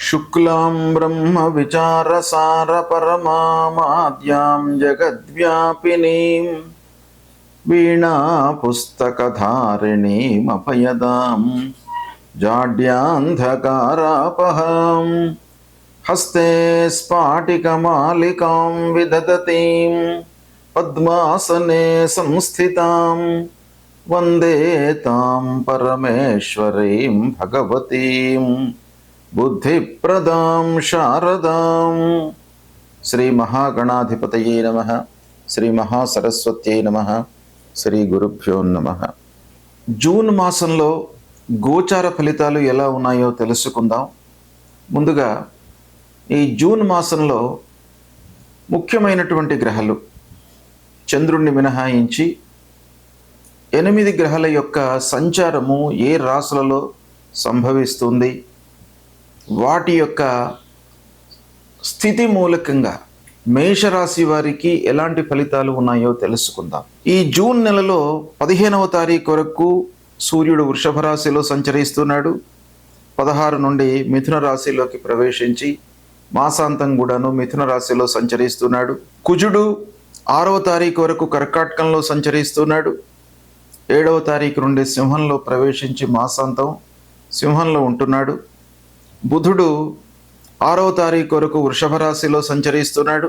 शुक्लां ब्रह्मविचारसारपरमामाद्यां जगद्व्यापिनीं वीणापुस्तकधारिणीमभयदां जाड्यान्धकारापहां हस्ते स्फाटिकमालिकां विदधतीं पद्मासने संस्थितां वन्दे तां परमेश्वरीं भगवतीं बुद्धिप्रदां शारदां। శ్రీ మహాగణాధిపతయే నమః, శ్రీ మహాసరస్వత్యై నమః, శ్రీ గురుభ్యో నమః. జూన్ మాసంలో గోచార ఫలితాలు ఎలా ఉన్నాయో తెలుసుకుందాం. ముందుగా ఈ జూన్ మాసంలో ముఖ్యమైనటువంటి గ్రహాలు చంద్రుణ్ణి మినహాయించి 8 గ్రహాల యొక్క సంచారము ఏ రాశులలో సంభవిస్తుంది, వాటి యొక్క స్థితి మూలకంగా మేషరాశి వారికి ఎలాంటి ఫలితాలు ఉన్నాయో తెలుసుకుందాం. ఈ జూన్ నెలలో 15వ తారీఖు వరకు సూర్యుడు వృషభ రాశిలో సంచరిస్తున్నాడు. 16 నుండి మిథున రాశిలోకి ప్రవేశించి మాసాంతం కూడాను మిథున రాశిలో సంచరిస్తున్నాడు. కుజుడు 6వ తారీఖు వరకు కర్కాటకంలో సంచరిస్తున్నాడు. 7వ తారీఖు నుండి సింహంలో ప్రవేశించి మాసాంతం సింహంలో ఉంటున్నాడు. బుధుడు 6వ తారీఖు వరకు వృషభ రాశిలో సంచరిస్తున్నాడు.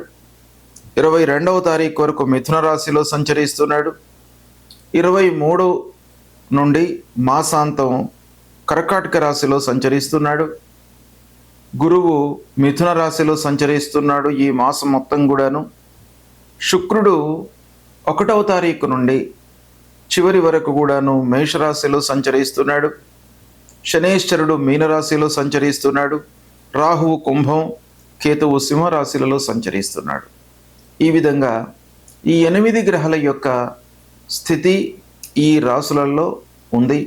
22వ తారీఖు వరకు మిథున రాశిలో సంచరిస్తున్నాడు. 23 నుండి మాసాంతం కర్కాటక రాశిలో సంచరిస్తున్నాడు. గురువు మిథున రాశిలో సంచరిస్తున్నాడు ఈ మాసం మొత్తం కూడాను. శుక్రుడు 1వ తారీఖు నుండి చివరి వరకు కూడాను మేషరాశిలో సంచరిస్తున్నాడు. శనేశ్వరుడు మీనరాశిలో సంచరిస్తున్నాడు. రాహువు కుంభం, కేతువు సింహరాశిలలో సంచరిస్తున్నాడు. ఈ విధంగా ఈ 8 గ్రహాల యొక్క స్థితి ఈ రాశులలో ఉంది.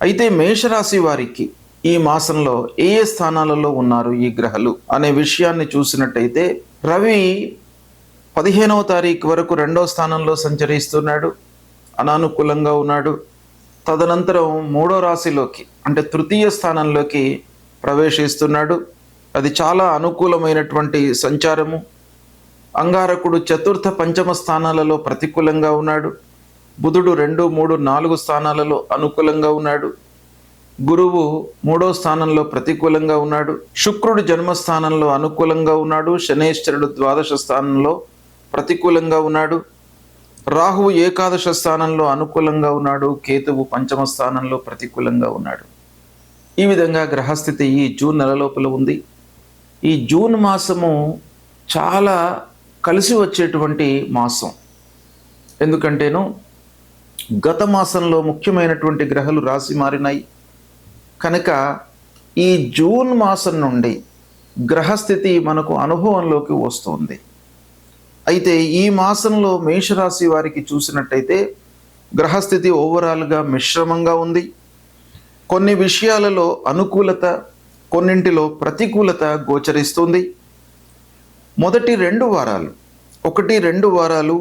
అయితే మేషరాశి వారికి ఈ మాసంలో ఏ ఏ స్థానాలలో ఉన్నారు ఈ గ్రహాలు అనే విషయాన్ని చూసినట్టయితే, రవి 15వ తారీఖు వరకు 2వ స్థానంలో సంచరిస్తున్నాడు, అనానుకూలంగా ఉన్నాడు. తదనంతరం 3వ రాశిలోకి అంటే తృతీయ స్థానంలోకి ప్రవేశిస్తున్నాడు. అది చాలా అనుకూలమైనటువంటి సంచారము. అంగారకుడు చతుర్థ పంచమ స్థానాలలో ప్రతికూలంగా ఉన్నాడు. బుధుడు 2, 3, 4 స్థానాలలో అనుకూలంగా ఉన్నాడు. గురువు 3వ స్థానంలో ప్రతికూలంగా ఉన్నాడు. శుక్రుడు జన్మస్థానంలో అనుకూలంగా ఉన్నాడు. శనేశ్వరుడు ద్వాదశ స్థానంలో ప్రతికూలంగా ఉన్నాడు. రాహువు ఏకాదశ స్థానంలో అనుకూలంగా ఉన్నాడు. కేతువు పంచమ స్థానంలో ప్రతికూలంగా ఉన్నాడు. ఈ విధంగా గ్రహస్థితి ఈ జూన్ నెల లోపల ఉంది. ఈ జూన్ మాసము చాలా కలిసి వచ్చేటువంటి మాసం. ఎందుకంటేను గత మాసంలో ముఖ్యమైనటువంటి గ్రహాలు రాశి మారినాయి కనుక ఈ జూన్ మాసం నుండి గ్రహస్థితి మనకు అనుభవంలోకి వస్తుంది. అయితే ఈ మాసంలో మేషరాశి వారికి చూసినట్టయితే గ్రహస్థితి ఓవరాల్గా మిశ్రమంగా ఉంది. కొన్ని విషయాలలో అనుకూలత, కొన్నింటిలో ప్రతికూలత గోచరిస్తుంది. మొదటి 2 వారాలు 1-2 వారాలు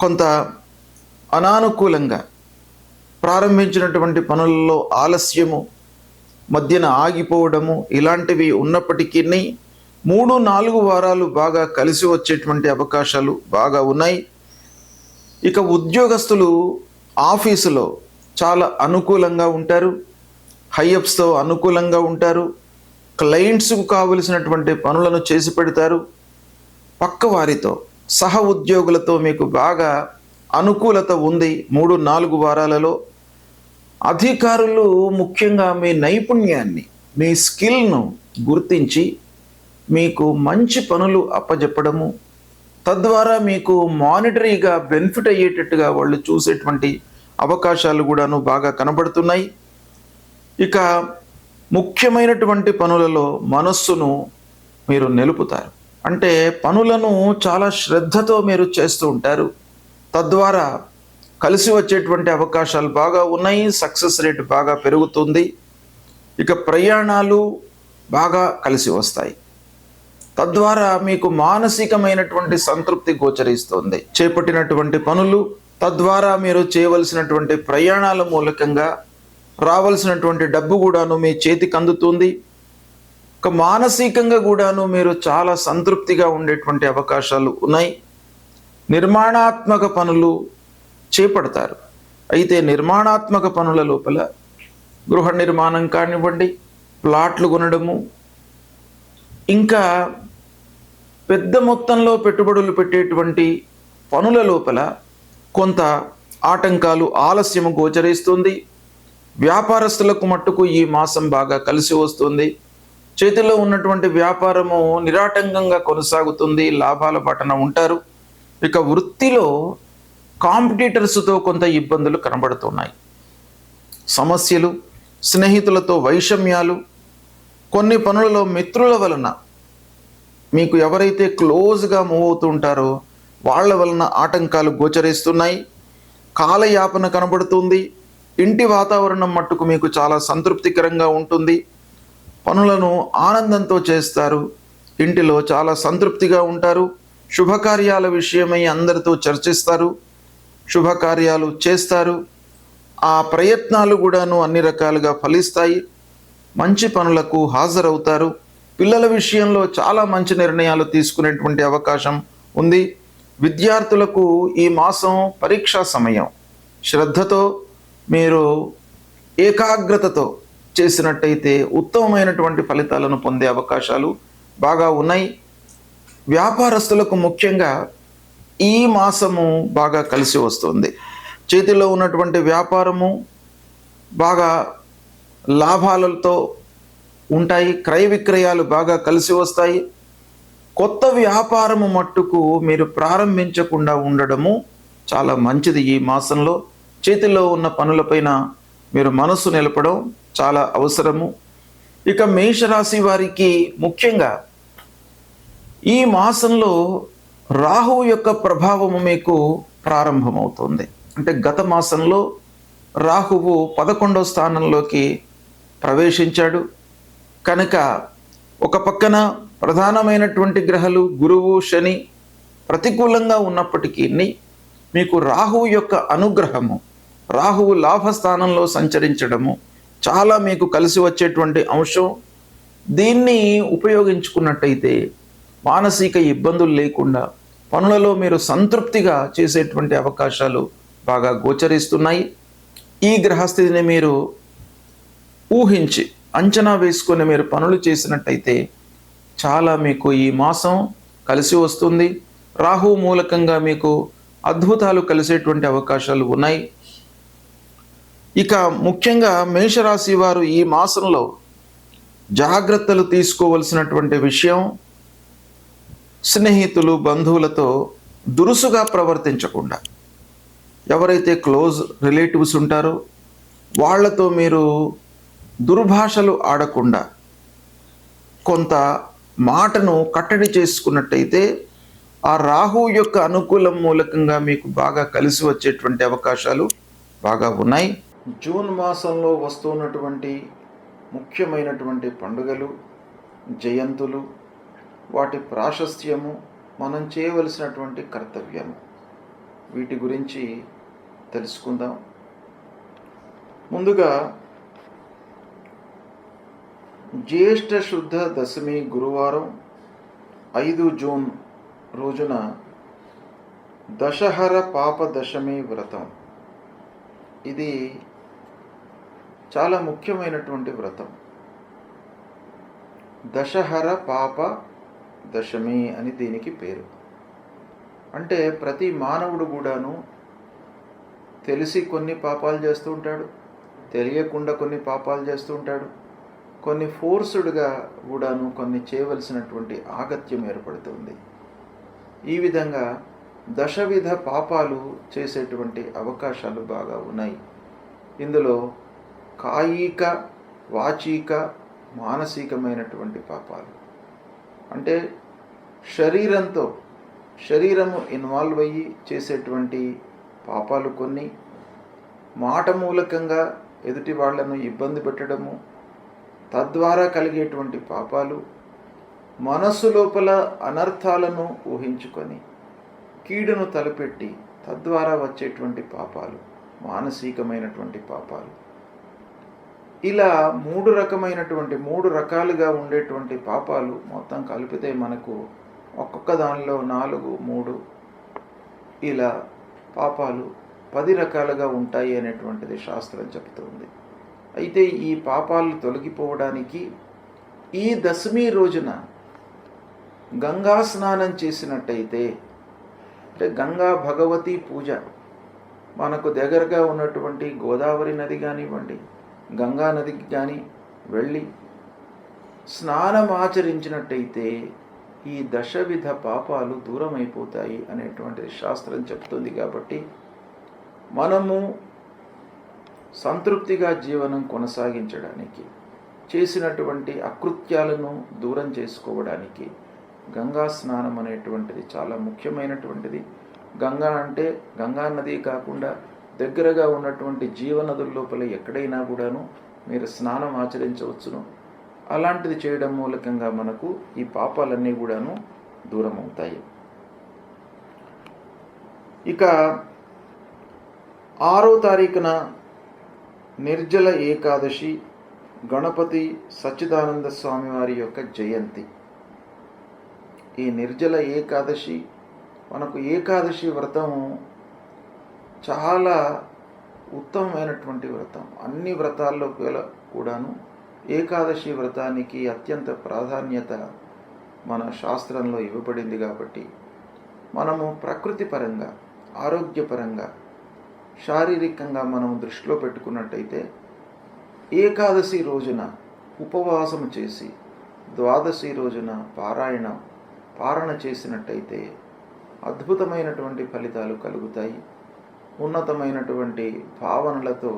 కొంత అనానుకూలంగా ప్రారంభించినటువంటి పనులలో ఆలస్యము, మధ్యన ఆగిపోవడము ఇలాంటివి ఉన్నప్పటికీ 3-4 వారాలు బాగా కలిసి వచ్చేటువంటి అవకాశాలు బాగా ఉన్నాయి. ఇక ఉద్యోగస్తులు ఆఫీసులో చాలా అనుకూలంగా ఉంటారు. హైఅప్స్తో అనుకూలంగా ఉంటారు. క్లయింట్స్కు కావలసినటువంటి పనులను చేసి పెడతారు. పక్క వారితో సహ ఉద్యోగులతో మీకు బాగా అనుకూలత ఉంది. 3-4 వారాలలో అధికారులు ముఖ్యంగా మీ నైపుణ్యాన్ని, మీ స్కిల్ను గుర్తించి మీకు మంచి పనులు అప్పజెప్పడము, తద్వారా మీకు మానిటరీగా బెనిఫిట్ అయ్యేటట్టుగా వాళ్ళు చూసేటువంటి అవకాశాలు కూడాను బాగా కనబడుతున్నాయి. ఇక ముఖ్యమైనటువంటి పనులలో మనస్సును మీరు నిలుపుతారు. అంటే పనులను చాలా శ్రద్ధతో మీరు చేస్తూ ఉంటారు. తద్వారా కలిసి వచ్చేటువంటి అవకాశాలు బాగా ఉన్నాయి. సక్సెస్ రేట్ బాగా పెరుగుతుంది. ఇక ప్రయాణాలు బాగా కలిసి వస్తాయి. తద్వారా మీకు మానసికమైనటువంటి సంతృప్తి గోచరిస్తుంది. చేపట్టినటువంటి పనులు, తద్వారా మీరు చేయవలసినటువంటి ప్రయాణాల మూలకంగా రావాల్సినటువంటి డబ్బు కూడాను మీ చేతికి అందుతుంది. మానసికంగా కూడాను మీరు చాలా సంతృప్తిగా ఉండేటువంటి అవకాశాలు ఉన్నాయి. నిర్మాణాత్మక పనులు చేపడతారు. అయితే నిర్మాణాత్మక పనుల లోపల గృహ నిర్మాణం కానివ్వండి, ప్లాట్లు కొనడము, ఇంకా పెద్ద మొత్తంలో పెట్టుబడులు పెట్టేటువంటి పనుల లోపల కొంత ఆటంకాలు, ఆలస్యము గోచరిస్తుంది. వ్యాపారస్తులకు మట్టుకు ఈ మాసం బాగా కలిసి వస్తుంది. చేతిలో ఉన్నటువంటి వ్యాపారము నిరాటంకంగా కొనసాగుతుంది, లాభాల బాటన ఉంటారు. ఇక వృత్తిలో కాంపిటీటర్స్తో కొంత ఇబ్బందులు కనబడుతున్నాయి. సమస్యలు, స్నేహితులతో వైషమ్యాలు, కొన్ని పనులలో మిత్రుల వలన, మీకు ఎవరైతే క్లోజ్గా మూవ్ అవుతుంటారో వాళ్ళ వలన ఆటంకాలు గోచరిస్తున్నాయి. కాలయాపన కనబడుతుంది. ఇంటి వాతావరణం మట్టుకు మీకు చాలా సంతృప్తికరంగా ఉంటుంది. పనులను ఆనందంతో చేస్తారు. ఇంటిలో చాలా సంతృప్తిగా ఉంటారు. శుభకార్యాల విషయమై అందరితో చర్చిస్తారు, శుభకార్యాలు చేస్తారు. ఆ ప్రయత్నాలు కూడాను అన్ని రకాలుగా ఫలిస్తాయి. మంచి పనులకు హాజరవుతారు. పిల్లల విషయంలో చాలా మంచి నిర్ణయాలు తీసుకునేటువంటి అవకాశం ఉంది. విద్యార్థులకు ఈ మాసం పరీక్షా సమయం. శ్రద్ధతో మీరు ఏకాగ్రతతో చేసినట్టయితే ఉత్తమమైనటువంటి ఫలితాలను పొందే అవకాశాలు బాగా ఉన్నాయి. వ్యాపారస్తులకు ముఖ్యంగా ఈ మాసము బాగా కలిసి వస్తుంది. చేతిలో ఉన్నటువంటి వ్యాపారము బాగా లాభాలతో ఉంటాయి. క్రయ విక్రయాలు బాగా కలిసి వస్తాయి. కొత్త వ్యాపారము మట్టుకు మీరు ప్రారంభించకుండా ఉండడము చాలా మంచిది. ఈ మాసంలో చేతిలో ఉన్న పనులపైన మీరు మనసు నిలపడం చాలా అవసరము. ఇక మేషరాశి వారికి ముఖ్యంగా ఈ మాసంలో రాహువు యొక్క ప్రభావము మీకు ప్రారంభమవుతుంది. అంటే గత మాసంలో రాహువు 11వ స్థానంలోకి ప్రవేశించాడు కనుక ఒక పక్కన ప్రధానమైనటువంటి గ్రహాలు గురువు, శని ప్రతికూలంగా ఉన్నప్పటికీ మీకు రాహువు యొక్క అనుగ్రహము, రాహువు లాభస్థానంలో సంచరించడము చాలా మీకు కలిసి వచ్చేటువంటి అంశం. దీన్ని ఉపయోగించుకున్నట్టయితే మానసిక ఇబ్బందులు లేకుండా పనులలో మీరు సంతృప్తిగా చేసేటువంటి అవకాశాలు బాగా గోచరిస్తున్నాయి. ఈ గ్రహస్థితిని మీరు ఊహించి అంచనా వేసుకొని మీరు పనులు చేసినట్టయితే చాలా మీకు ఈ మాసం కలిసి వస్తుంది. రాహు మూలకంగా మీకు అద్భుతాలు కలిసేటువంటి అవకాశాలు ఉన్నాయి. ఇక ముఖ్యంగా మేషరాశి వారు ఈ మాసంలో జాగ్రత్తలు తీసుకోవలసినటువంటి విషయం, స్నేహితులు, బంధువులతో దురుసుగా ప్రవర్తించకుండా, ఎవరైతే క్లోజ్ రిలేటివ్స్ ఉంటారో వాళ్లతో మీరు దుర్భాషలు ఆడకుండా కొంత మాటను కట్టడి చేసుకున్నట్టయితే ఆ రాహు యొక్క అనుకూలం మూలకంగా మీకు బాగా కలిసి వచ్చేటువంటి అవకాశాలు బాగా ఉన్నాయి. జూన్ మాసంలో వస్తున్నటువంటి ముఖ్యమైనటువంటి పండుగలు, జయంతులు, వాటి ప్రాశస్త్యము, మనం చేయవలసినటువంటి కర్తవ్యము, వీటి గురించి తెలుసుకుందాం. ముందుగా జ్యేష్ఠ శుద్ధ దశమి గురువారం 5 జూన్ రోజున దశహర పాప దశమి వ్రతం. ఇది చాలా ముఖ్యమైనటువంటి వ్రతం. దశహర పాప దశమి అని దీనికి పేరు. అంటే ప్రతి మానవుడు కూడాను తెలిసి కొన్ని పాపాలు చేస్తూ ఉంటాడు, తెలియకుండా కొన్ని పాపాలు చేస్తూ ఉంటాడు, కొన్ని ఫోర్స్డ్గా కూడాను కొన్ని చేయవలసినటువంటి ఆగత్యం ఏర్పడుతుంది. ఈ విధంగా దశవిధ పాపాలు చేసేటువంటి అవకాశాలు బాగా ఉన్నాయి. ఇందులో కాయిక, వాచిక, మానసికమైనటువంటి పాపాలు అంటే శరీరము ఇన్వాల్వ్ అయ్యి చేసేటువంటి పాపాలు కొన్ని, మాట మూలకంగా ఎదుటి వాళ్లను ఇబ్బంది పెట్టడము, తద్వారా కలిగేటువంటి పాపాలు, మనస్సు లోపల అనర్థాలను ఊహించుకొని కీడును తలపెట్టి తద్వారా వచ్చేటువంటి పాపాలు, మానసికమైనటువంటి పాపాలు. ఇలా మూడు రకాలుగా ఉండేటువంటి పాపాలు మొత్తం కలిపితే మనకు ఒక్కొక్క దానిలో 4, 3 ఇలా పాపాలు 10 రకాలుగా ఉంటాయి అనేటువంటిది శాస్త్రం చెబుతుంది. అయితే ఈ పాపాలు తొలగిపోవడానికి ఈ దశమి రోజున గంగా స్నానం చేసినట్టయితే, అంటే గంగా భగవతి పూజ, మనకు దగ్గరగా ఉన్నటువంటి గోదావరి నది కానివ్వండి, గంగా నదికి కానీ వెళ్ళి స్నానం ఆచరించినట్టయితే ఈ దశవిధ పాపాలు దూరం అయిపోతాయి అనేటువంటిది శాస్త్రం చెప్తుంది. కాబట్టి మనము సంతృప్తిగా జీవనం కొనసాగించడానికి, చేసినటువంటి అకృత్యాలను దూరం చేసుకోవడానికి గంగా స్నానం అనేటువంటిది చాలా ముఖ్యమైనటువంటిది. గంగా అంటే గంగా నది కాకుండా దగ్గరగా ఉన్నటువంటి జీవనదుల లోపల ఎక్కడైనా కూడాను మీరు స్నానం ఆచరించవచ్చును. అలాంటిది చేయడం మూలకంగా మనకు ఈ పాపాలన్నీ కూడాను దూరం అవుతాయి. ఇక 6వ తారీఖున నిర్జల ఏకాదశి, గణపతి సచ్చిదానంద స్వామి వారి యొక్క జయంతి. ఈ నిర్జల ఏకాదశి, మనకు ఏకాదశి వ్రతం చాలా ఉత్తమమైనటువంటి వ్రతం. అన్ని వ్రతాల్లో కూడాను ఏకాదశి వ్రతానికి అత్యంత ప్రాధాన్యత మన శాస్త్రంలో ఇవ్వబడింది. కాబట్టి మనము ప్రకృతి పరంగా, ఆరోగ్యపరంగా, శారీరకంగా మనం దృష్టిలో పెట్టుకున్నట్టయితే ఏకాదశి రోజున ఉపవాసం చేసి ద్వాదశి రోజున పారణ చేసినట్టయితే అద్భుతమైనటువంటి ఫలితాలు కలుగుతాయి. ఉన్నతమైనటువంటి భావనలతో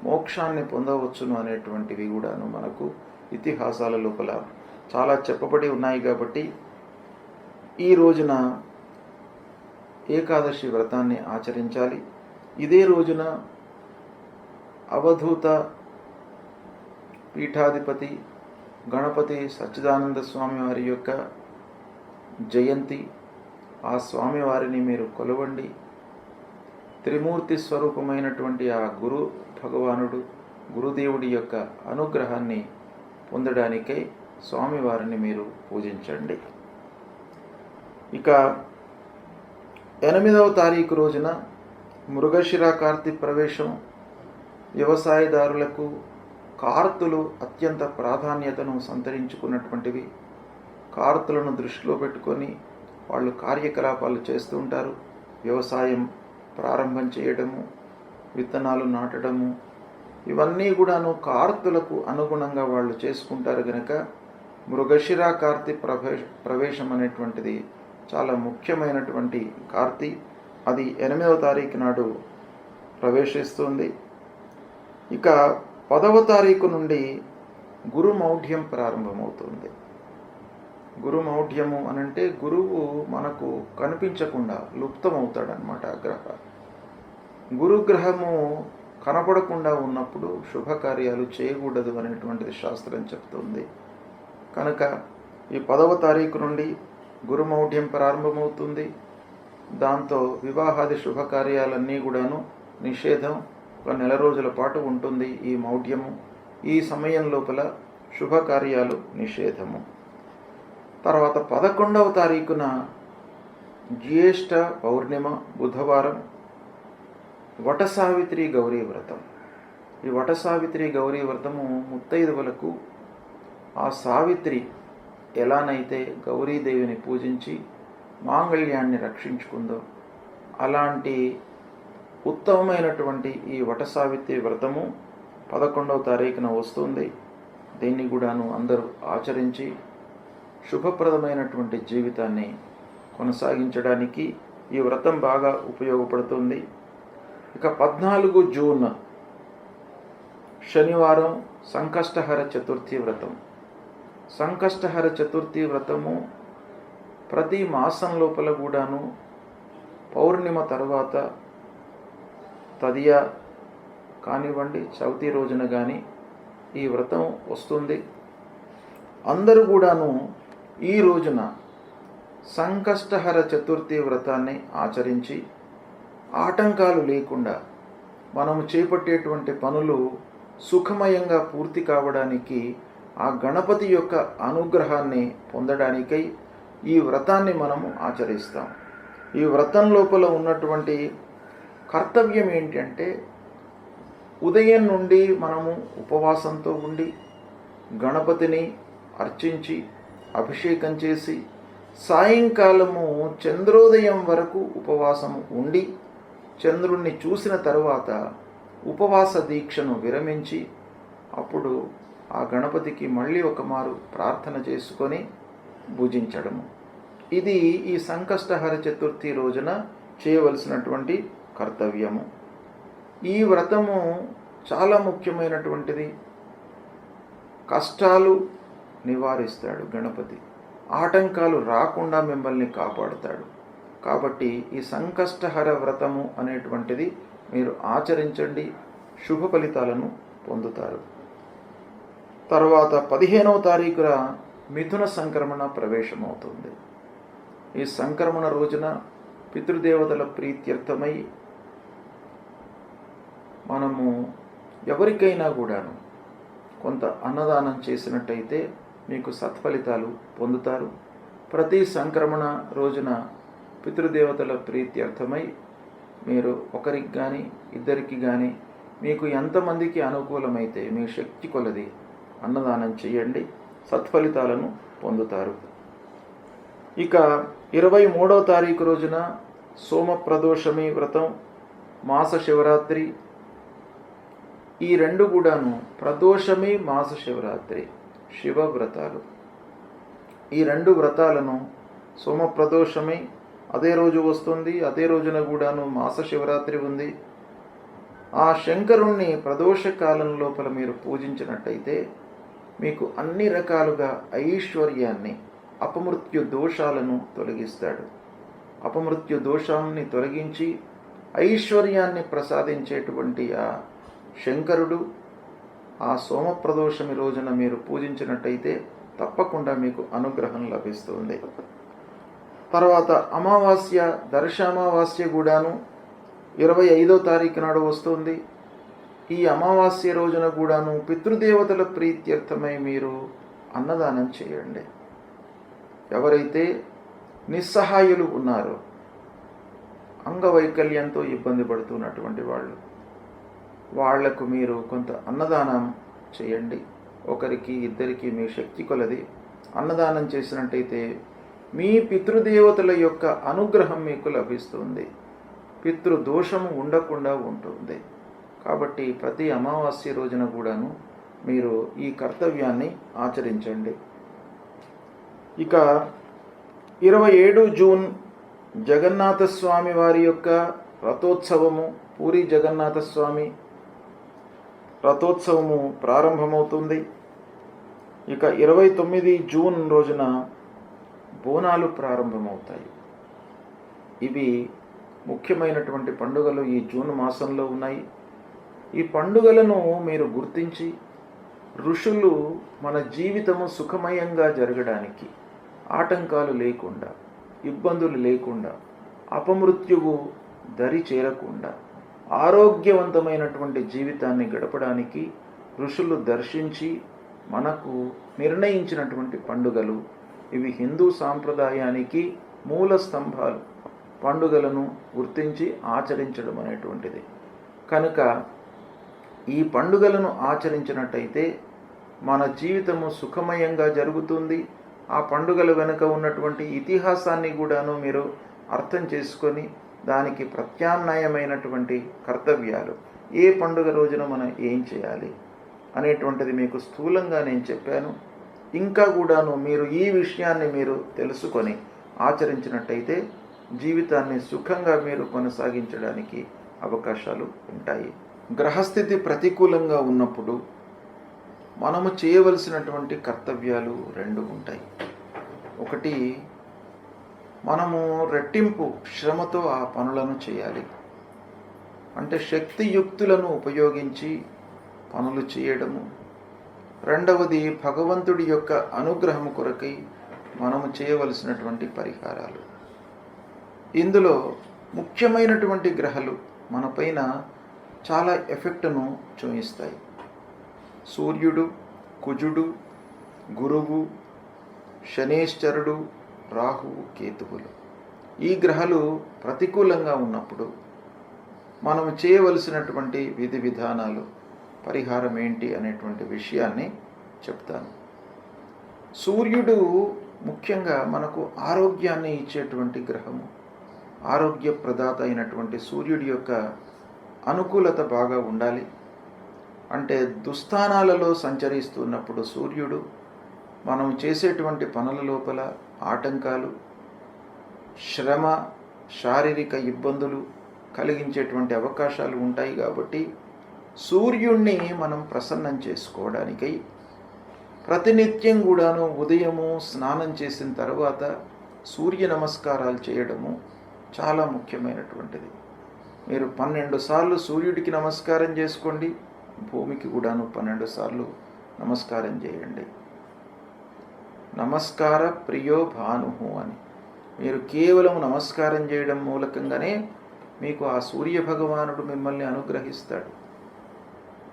మోక్షాన్ని పొందవచ్చును అనేటువంటివి కూడాను మనకు ఇతిహాసాల లోపల చాలా చెప్పబడి ఉన్నాయి. కాబట్టి ఈ రోజున ఏకాదశి వ్రతాన్ని ఆచరించాలి. ఇదే రోజున అవధూత పీఠాధిపతి గణపతి సచ్చిదానంద స్వామి వారి యొక్క జయంతి. ఆ స్వామివారిని మీరు కొలవండి. త్రిమూర్తి స్వరూపమైనటువంటి ఆ గురుదేవుడి యొక్క అనుగ్రహాన్ని పొందడానికై స్వామివారిని మీరు పూజించండి. ఇక 8వ తారీఖు రోజున మృగశిర కార్తీ ప్రవేశం. వ్యవసాయదారులకు కార్తులు అత్యంత ప్రాధాన్యతను సంతరించుకున్నటువంటివి. కార్తులను దృష్టిలో పెట్టుకొని వాళ్ళు కార్యకలాపాలు చేస్తూ ఉంటారు. వ్యవసాయం ప్రారంభం చేయడము, విత్తనాలు నాటడము, ఇవన్నీ కూడాను కార్తులకు అనుగుణంగా వాళ్ళు చేసుకుంటారు. కనుక మృగశిర కార్తీ ప్రవేశం అనేటువంటిది చాలా ముఖ్యమైనటువంటి కార్తీ. అది 8వ తారీఖు నాడు ప్రవేశిస్తుంది. ఇక 10వ తారీఖు నుండి గురుమౌఢ్యం ప్రారంభమవుతుంది. గురుమౌఢ్యము అనంటే గురువు మనకు కనిపించకుండా లుప్తమవుతాడనమాట. గురుగ్రహము కనపడకుండా ఉన్నప్పుడు శుభకార్యాలు చేయకూడదు అనేటువంటిది శాస్త్రం చెప్తుంది. కనుక ఈ 10వ తారీఖు నుండి గురుమౌఢ్యం ప్రారంభమవుతుంది. దాంతో వివాహాది శుభకార్యాలన్నీ కూడాను నిషేధం. ఒక నెల రోజుల పాటు ఉంటుంది ఈ మౌఢ్యము. ఈ సమయం లోపల శుభకార్యాలు నిషేధము. తర్వాత 11వ తారీఖున జ్యేష్ఠ పౌర్ణిమ బుధవారం వటసావిత్రి గౌరీ వ్రతం. ఈ వటసావిత్రి గౌరీ వ్రతము ముత్తైదువులకు ఆ సావిత్రి ఎలానైతే గౌరీదేవిని పూజించి మాంగళ్యాన్ని రక్షించుకుందో అలాంటి ఉత్తమమైనటువంటి ఈ వటసావిత్రి వ్రతము 11వ తారీఖున వస్తుంది. దీన్ని కూడాను అందరూ ఆచరించి శుభప్రదమైనటువంటి జీవితాన్ని కొనసాగించడానికి ఈ వ్రతం బాగా ఉపయోగపడుతుంది. ఇక 14 జూన్ శనివారం సంకష్టహర చతుర్థి వ్రతం. సంకష్టహర చతుర్థి వ్రతము ప్రతి మాసం లోపల కూడాను పౌర్ణిమ తర్వాత తదియ కానివ్వండి, చవితి రోజున కానీ ఈ వ్రతం వస్తుంది. అందరూ కూడాను ఈ రోజున సంకష్టహర చతుర్థి వ్రతాన్ని ఆచరించి ఆటంకాలు లేకుండా మనము చేపట్టేటువంటి పనులు సుఖమయంగా పూర్తి కావడానికి, ఆ గణపతి యొక్క అనుగ్రహాన్ని పొందడానికై ఈ వ్రతాన్ని మనము ఆచరిస్తాం. ఈ వ్రతం లోపల ఉన్నటువంటి కర్తవ్యం ఏంటంటే, ఉదయం నుండి మనము ఉపవాసంతో ఉండి గణపతిని అర్చించి అభిషేకం చేసి సాయంకాలము చంద్రోదయం వరకు ఉపవాసము ఉండి చంద్రుణ్ణి చూసిన తరువాత ఉపవాస దీక్షను విరమించి అప్పుడు ఆ గణపతికి మళ్ళీ ఒకమారు ప్రార్థన చేసుకొని భుజించడము. ఇది ఈ సంకష్టహర చతుర్థి రోజున చేయవలసినటువంటి కర్తవ్యము. ఈ వ్రతము చాలా ముఖ్యమైనటువంటిది. కష్టాలు నివారిస్తాడు గణపతి, ఆటంకాలు రాకుండా మిమ్మల్ని కాపాడుతాడు. కాబట్టి ఈ సంకష్టహర వ్రతము అనేటువంటిది మీరు ఆచరించండి, శుభ ఫలితాలను పొందుతారు. తర్వాత 15వ తారీఖున మిథున సంక్రమణ ప్రవేశమవుతుంది. ఈ సంక్రమణ రోజున పితృదేవతల ప్రీత్యర్థమై మనము ఎవరికైనా కూడాను కొంత అన్నదానం చేసినట్టయితే మీకు సత్ఫలితాలు పొందుతారు. ప్రతి సంక్రమణ రోజున పితృదేవతల ప్రీత్యర్థమై మీరు ఒకరికి కానీ ఇద్దరికి కానీ మీకు ఎంతమందికి అనుకూలమైతే మీ శక్తి కొలది అన్నదానం చేయండి, సత్ఫలితాలను పొందుతారు. ఇక 23వ తారీఖు రోజున సోమప్రదోషమి వ్రతం, మాస శివరాత్రి, ఈ రెండు కూడాను ప్రదోషమి మాస శివరాత్రి శివ వ్రతాలు. ఈ రెండు వ్రతాలను సోమప్రదోషమి అదే రోజు వస్తుంది, అదే రోజున కూడాను మాస శివరాత్రి ఉంది. ఆ శంకరుణ్ణి ప్రదోష కాలం లోపల మీరు పూజించినట్టయితే మీకు అన్ని రకాలుగా ఐశ్వర్యాన్ని, అపమృత్యు దోషాలను తొలగిస్తాడు. అపమృత్యు దోషాన్ని తొలగించి ఐశ్వర్యాన్ని ప్రసాదించేటువంటి ఆ శంకరుడు ఆ సోమప్రదోషమి రోజున మీరు పూజించినట్టయితే తప్పకుండా మీకు అనుగ్రహం లభిస్తుంది. తర్వాత అమావాస్య, దర్శమావాస్య కూడాను 25వ తారీఖు నాడు వస్తుంది. ఈ అమావాస్య రోజున కూడాను పితృదేవతల ప్రీత్యర్థమై మీరు అన్నదానం చేయండి. ఎవరైతే నిస్సహాయులు ఉన్నారో, అంగవైకల్యంతో ఇబ్బంది పడుతున్నటువంటి వాళ్లకు మీరు కొంత అన్నదానం చేయండి. ఒకరికి ఇద్దరికి మీ శక్తి కొలది అన్నదానం చేసినట్టయితే మీ పితృదేవతల యొక్క అనుగ్రహం మీకు లభిస్తుంది, పితృదోషము ఉండకుండా ఉంటుంది. కాబట్టి ప్రతి అమావాస్య రోజున కూడాను మీరు ఈ కర్తవ్యాన్ని ఆచరించండి. ఇక 27 జూన్ జగన్నాథస్వామి వారి యొక్క రథోత్సవము, పూరి జగన్నాథస్వామి రథోత్సవము ప్రారంభమవుతుంది. ఇక 29 జూన్ రోజున బోనాలు ప్రారంభమవుతాయి. ఇవి ముఖ్యమైనటువంటి పండుగలు ఈ జూన్ మాసంలో ఉన్నాయి. ఈ పండుగలను మీరు గుర్తించి ఋషులు మన జీవితము సుఖమయంగా జరగడానికి, ఆటంకాలు లేకుండా, ఇబ్బందులు లేకుండా, అపమృత్యువు దరి చేరకుండా ఆరోగ్యవంతమైనటువంటి జీవితాన్ని గడపడానికి ఋషులు దర్శించి మనకు నిర్ణయించినటువంటి పండుగలు ఇవి. హిందూ సాంప్రదాయానికి మూల స్తంభాలు. పండుగలను గుర్తించి ఆచరించడం అనేటువంటిది. కనుక ఈ పండుగలను ఆచరించినట్టయితే మన జీవితము సుఖమయంగా జరుగుతుంది. ఆ పండుగల వెనుక ఉన్నటువంటి ఇతిహాసాన్ని కూడాను మీరు అర్థం చేసుకొని దానికి ప్రత్యామ్నాయమైనటువంటి కర్తవ్యాలు, ఏ పండుగ రోజున మనం ఏం చేయాలి అనేటువంటిది మీకు స్థూలంగా నేను చెప్పాను. ఇంకా కూడాను మీరు ఈ విషయాన్ని మీరు తెలుసుకొని ఆచరించినట్టయితే జీవితాన్ని సుఖంగా మీరు కొనసాగించడానికి అవకాశాలు ఉంటాయి. గ్రహస్థితి ప్రతికూలంగా ఉన్నప్పుడు మనము చేయవలసినటువంటి కర్తవ్యాలు 2 ఉంటాయి. ఒకటి, మనము రెట్టింపు శ్రమతో ఆ పనులను చేయాలి. అంటే శక్తియుక్తులను ఉపయోగించి పనులు చేయడము. రెండవది, భగవంతుడి యొక్క అనుగ్రహం కొరకై మనము చేయవలసినటువంటి పరిహారాలు. ఇందులో ముఖ్యమైనటువంటి గ్రహాలు మనపైన చాలా ఎఫెక్ట్ను చూపిస్తాయి. సూర్యుడు, కుజుడు, గురువు, శనేశ్వరుడు, రాహువు, కేతువులు ఈ గ్రహాలు ప్రతికూలంగా ఉన్నప్పుడు మనం చేయవలసినటువంటి విధి విధానాలు, పరిహారం ఏంటి అనేటువంటి విషయాన్ని చెప్తాను. సూర్యుడు ముఖ్యంగా మనకు ఆరోగ్యాన్ని ఇచ్చేటువంటి గ్రహము. ఆరోగ్య ప్రదాత అయినటువంటి సూర్యుడి యొక్క అనుకూలత బాగా ఉండాలి. అంటే దుస్థానాలలో సంచరిస్తున్నప్పుడు సూర్యుడు మనం చేసేటువంటి పనుల లోపల ఆటంకాలు, శ్రమ, శారీరక ఇబ్బందులు కలిగించేటువంటి అవకాశాలు ఉంటాయి. కాబట్టి సూర్యుడిని మనం ప్రసన్నం చేసుకోవడానికై ప్రతినిత్యం కూడాను ఉదయము స్నానం చేసిన తర్వాత సూర్య నమస్కారాలు చేయడము చాలా ముఖ్యమైనటువంటిది. మీరు 12 సార్లు సూర్యుడికి నమస్కారం చేసుకోండి, భూమికి కూడాను 12 సార్లు నమస్కారం చేయండి. నమస్కార ప్రియో భానుహు అని మీరు కేవలం నమస్కారం చేయడం మూలకంగానే మీకు ఆ సూర్య భగవానుడు మిమ్మల్ని అనుగ్రహిస్తాడు.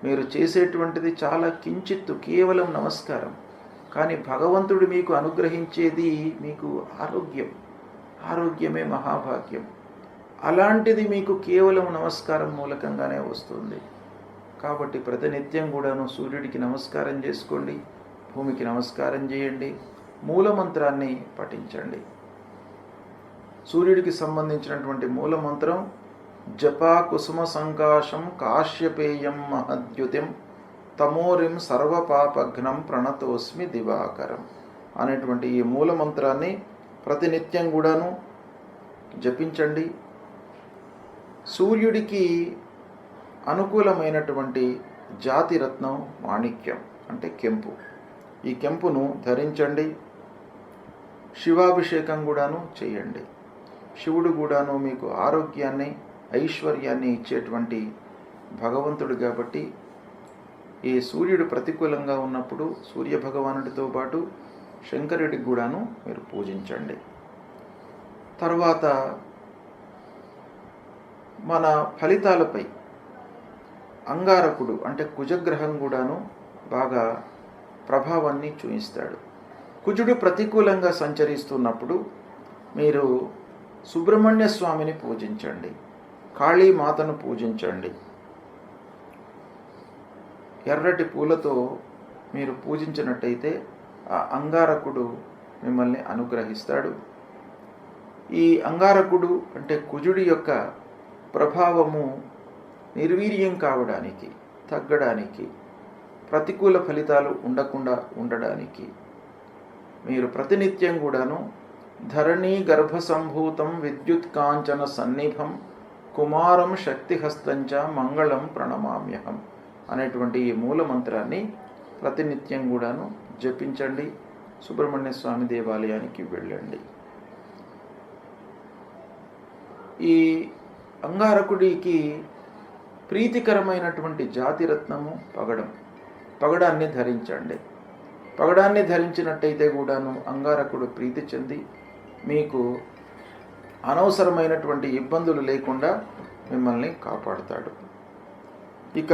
మీరు చేసేటువంటిది చాలా కించిత్తు, కేవలం నమస్కారం. కానీ భగవంతుడు మీకు అనుగ్రహించేది మీకు ఆరోగ్యం. ఆరోగ్యమే మహాభాగ్యం. అలాంటిది మీకు కేవలం నమస్కారం మూలకంగానే వస్తుంది. కాబట్టి ప్రతినిత్యం కూడాను సూర్యుడికి నమస్కారం చేసుకోండి, భూమికి నమస్కారం చేయండి, మూలమంత్రాన్ని పఠించండి. సూర్యుడికి సంబంధించినటువంటి మూలమంత్రం జపా కుసుమ సంకాశం కాశ్యపేయం మహద్యుతిం తమోరిం సర్వపాపఘ్నం ప్రణతోస్మి దివాకరం అనేటువంటి ఈ మూలమంత్రాన్ని ప్రతినిత్యం కూడాను జపించండి. సూర్యుడికి అనుకూలమైనటువంటి జాతిరత్నం మాణిక్యం అంటే కెంపు. ఈ కెంపును ధరించండి. శివాభిషేకం కూడాను చేయండి. శివుడు కూడాను మీకు ఆరోగ్యాన్ని, ఐశ్వర్యాన్ని ఇచ్చేటువంటి భగవంతుడు. కాబట్టి ఈ సూర్యుడు ప్రతికూలంగా ఉన్నప్పుడు సూర్య భగవానుడితో పాటు శంకరుడికి కూడాను మీరు పూజించండి. తర్వాత మన ఫలితాలపై అంగారకుడు అంటే కుజగ్రహం కూడాను బాగా ప్రభావాన్ని చూపిస్తాడు. కుజుడు ప్రతికూలంగా సంచరిస్తున్నప్పుడు మీరు సుబ్రహ్మణ్య స్వామిని పూజించండి, కాళీమాతను పూజించండి. ఎర్రటి పూలతో మీరు పూజించినట్టయితే ఆ అంగారకుడు మిమ్మల్ని అనుగ్రహిస్తాడు. ఈ అంగారకుడు అంటే కుజుడి యొక్క ప్రభావము నిర్వీర్యం కావడానికి, తగ్గడానికి, ప్రతికూల ఫలితాలు ఉండకుండా ఉండడానికి మీరు ప్రతినిత్యం కూడాను ధరణీ గర్భసంభూతం విద్యుత్ కాంచన సన్నిభం కుమారం శక్తిహస్తంచ మంగళం ప్రణమామ్యహం అనేటువంటి ఈ మూలమంత్రాన్ని ప్రతినిత్యం కూడాను జపించండి. సుబ్రహ్మణ్య స్వామి దేవాలయానికి వెళ్ళండి. ఈ అంగారకుడికి ప్రీతికరమైనటువంటి జాతిరత్నము పగడం. పగడాన్ని ధరించండి. పగడాన్ని ధరించినట్టయితే కూడాను అంగారకుడు ప్రీతి చెంది మీకు అనవసరమైనటువంటి ఇబ్బందులు లేకుండా మిమ్మల్ని కాపాడుతాడు. ఇక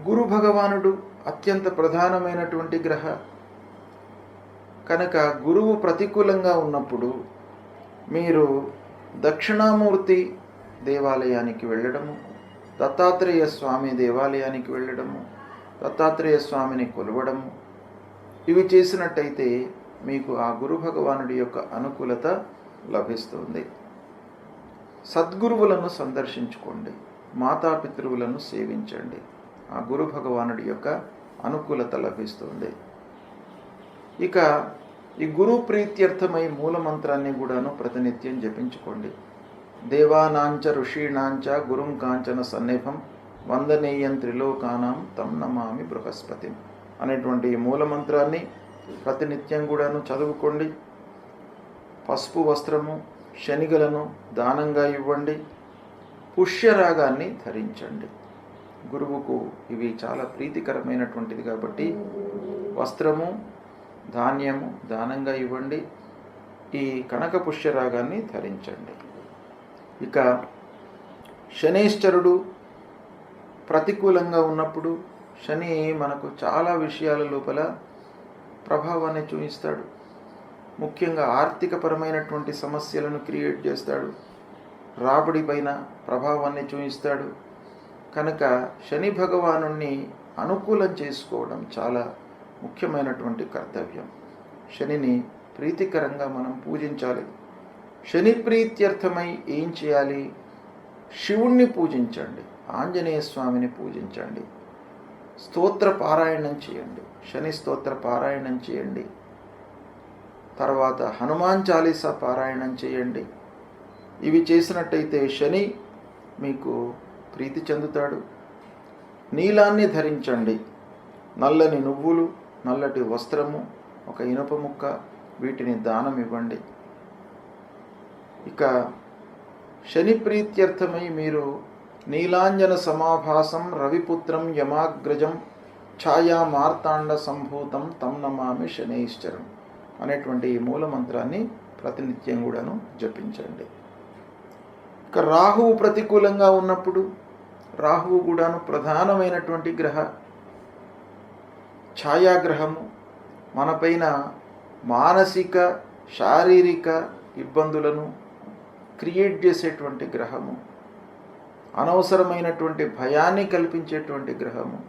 గురు భగవానుడు అత్యంత ప్రధానమైనటువంటి గ్రహ కనుక గురువు ప్రతికూలంగా ఉన్నప్పుడు మీరు దక్షిణామూర్తి దేవాలయానికి వెళ్ళడము, దత్తాత్రేయ స్వామి దేవాలయానికి వెళ్ళడము, దత్తాత్రేయ స్వామిని కొలవడము, ఇవి చేసినట్టయితే మీకు ఆ గురు భగవానుడి యొక్క అనుకూలత లభిస్తుంది. సద్గురువులను సందర్శించుకోండి, మాతాపితృవులను సేవించండి. ఆ గురు భగవానుడి యొక్క అనుకూలత లభిస్తుంది. ఇక ఈ గురు ప్రీత్యర్థమై మూలమంత్రాన్ని కూడాను ప్రతినిత్యం జపించుకోండి. దేవానాంచ ఋషీణాంచ గురుం కాంచన సన్నిభం వందనీయం త్రిలోకానాం తం నమామి బృహస్పతిం అనేటువంటి ఈ మూలమంత్రాన్ని ప్రతినిత్యం కూడాను చదువుకోండి. పసుపు వస్త్రము, శనిగలను దానంగా ఇవ్వండి. పుష్యరాగాన్ని ధరించండి. గురువుకు ఇవి చాలా ప్రీతికరమైనటువంటిది కాబట్టి వస్త్రము, ధాన్యము దానంగా ఇవ్వండి. ఈ కనక పుష్యరాగాన్ని ధరించండి. ఇక శనేశ్వరుడు ప్రతికూలంగా ఉన్నప్పుడు శని మనకు చాలా విషయాల లోపల ప్రభావాన్ని చూపిస్తాడు. ముఖ్యంగా ఆర్థికపరమైనటువంటి సమస్యలను క్రియేట్ చేస్తాడు. రాబడి పైన ప్రభావాన్ని చూపిస్తాడు. కనుక శని భగవానుణ్ణి అనుకూలం చేసుకోవడం చాలా ముఖ్యమైనటువంటి కర్తవ్యం. శనిని ప్రీతికరంగా మనం పూజించాలి. శని ప్రీత్యర్థమై ఏం చేయాలి? శివుణ్ణి పూజించండి, ఆంజనేయ స్వామిని పూజించండి, స్తోత్ర పారాయణం చేయండి, శని స్తోత్ర పారాయణం చేయండి, తర్వాత హనుమాన్ చాలీసా పారాయణం చేయండి. ఇవి చేసినట్టయితే శని మీకు ప్రీతి చెందుతాడు. నీలాన్ని ధరించండి, నల్లని నువ్వులు, నల్లటి వస్త్రము, ఒక ఇనుప ముక్క, వీటిని దానం ఇవ్వండి. ఇక శని ప్రీత్యర్థమై మీరు నీలాంజన సమాభాసం రవిపుత్రం యమాగ్రజం ఛాయా మార్తాండ సంభూతం తం నమామి శనైశ్చరం అనేటువంటి ఈ మూల మంత్రాన్ని ప్రతినిత్యం కూడాను జపించండి. ఇక రాహువు ప్రతికూలంగా ఉన్నప్పుడు, రాహువు కూడాను ప్రధానమైనటువంటి ఛాయాగ్రహము, మనపైన మానసిక శారీరక ఇబ్బందులను క్రియేట్ చేసేటువంటి గ్రహము, అనవసరమైనటువంటి భయాన్ని కల్పించేటువంటి గ్రహము,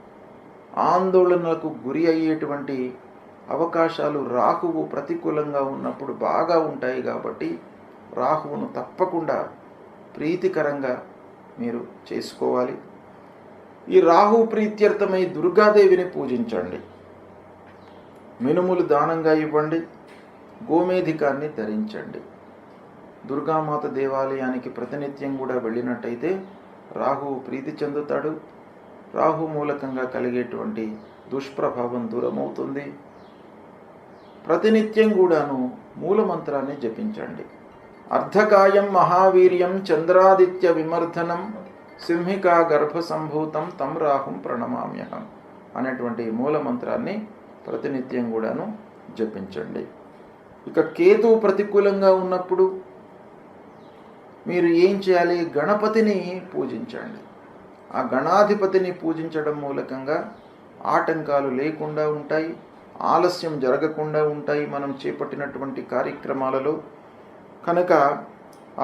ఆందోళనలకు గురి అయ్యేటువంటి అవకాశాలు రాహువు ప్రతికూలంగా ఉన్నప్పుడు బాగా ఉంటాయి. కాబట్టి రాహువును తప్పకుండా ప్రీతికరంగా మీరు చేసుకోవాలి. ఈ రాహు ప్రీత్యర్థమై దుర్గాదేవిని పూజించండి, మినుములు దానంగా ఇవ్వండి, గోమేధికాన్ని ధరించండి. దుర్గామాత దేవాలయానికి ప్రతినిత్యం కూడా వెళ్ళినట్టయితే రాహువు ప్రీతి చెందుతాడు. రాహు మూలకంగా కలిగేటువంటి దుష్ప్రభావం దూరమవుతుంది. ప్రతినిత్యం కూడాను మూలమంత్రాన్ని జపించండి. అర్ధకాయం మహావీర్యం చంద్రాదిత్య విమర్ధనం సింహికా గర్భ సంభూతం తం రాహుం ప్రణమామ్యహం అనేటువంటి మూలమంత్రాన్ని ప్రతినిత్యం కూడాను జపించండి. ఇక కేతువు ప్రతికూలంగా ఉన్నప్పుడు మీరు ఏం చేయాలి? గణపతిని పూజించండి. ఆ గణాధిపతిని పూజించడం మూలకంగా ఆటంకాలు లేకుండా ఉంటాయి, ఆలస్యం జరగకుండా ఉంటాయి మనం చేపట్టినటువంటి కార్యక్రమాలలో. కనుక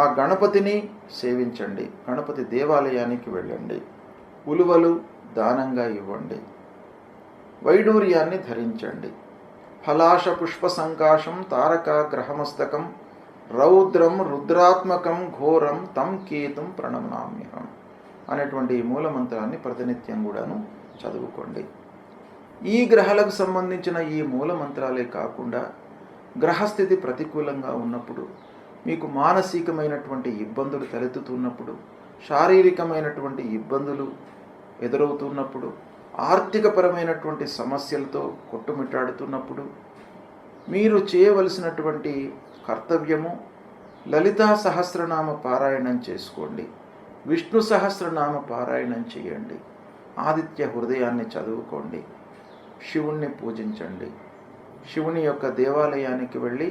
ఆ గణపతిని సేవించండి, గణపతి దేవాలయానికి వెళ్ళండి, ఉలువలు దానంగా ఇవ్వండి, వైడూర్యాన్ని ధరించండి. ఫలాశ పుష్ప సంకాశం తారక గ్రహమస్తకం రౌద్రం రుద్రాత్మకం ఘోరం తం కేతుం ప్రణమామ్యహం అనేటువంటి మూలమంత్రాన్ని ప్రతినిత్యం కూడాను చదువుకోండి. ఈ గ్రహాలకు సంబంధించిన ఈ మూలమంత్రాలే కాకుండా గ్రహస్థితి ప్రతికూలంగా ఉన్నప్పుడు, మీకు మానసికమైనటువంటి ఇబ్బందులు తలెత్తుతున్నప్పుడు, శారీరకమైనటువంటి ఇబ్బందులు ఎదురవుతున్నప్పుడు, ఆర్థికపరమైనటువంటి సమస్యలతో కొట్టుమిట్టాడుతున్నప్పుడు మీరు చేయవలసినటువంటి కర్తవ్యము లలితా సహస్రనామ పారాయణం చేసుకోండి, విష్ణు సహస్రనామ పారాయణం చేయండి, ఆదిత్య హృదయాన్ని చదువుకోండి, శివుణ్ణి పూజించండి, శివుని యొక్క దేవాలయానికి వెళ్ళి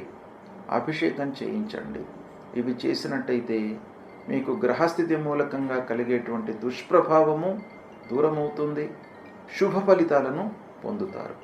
అభిషేకం చేయించండి. ఇవి చేసినట్టయితే మీకు గ్రహస్థితి మూలకంగా కలిగేటువంటి దుష్ప్రభావము దూరమవుతుంది, శుభ ఫలితాలను పొందుతారు.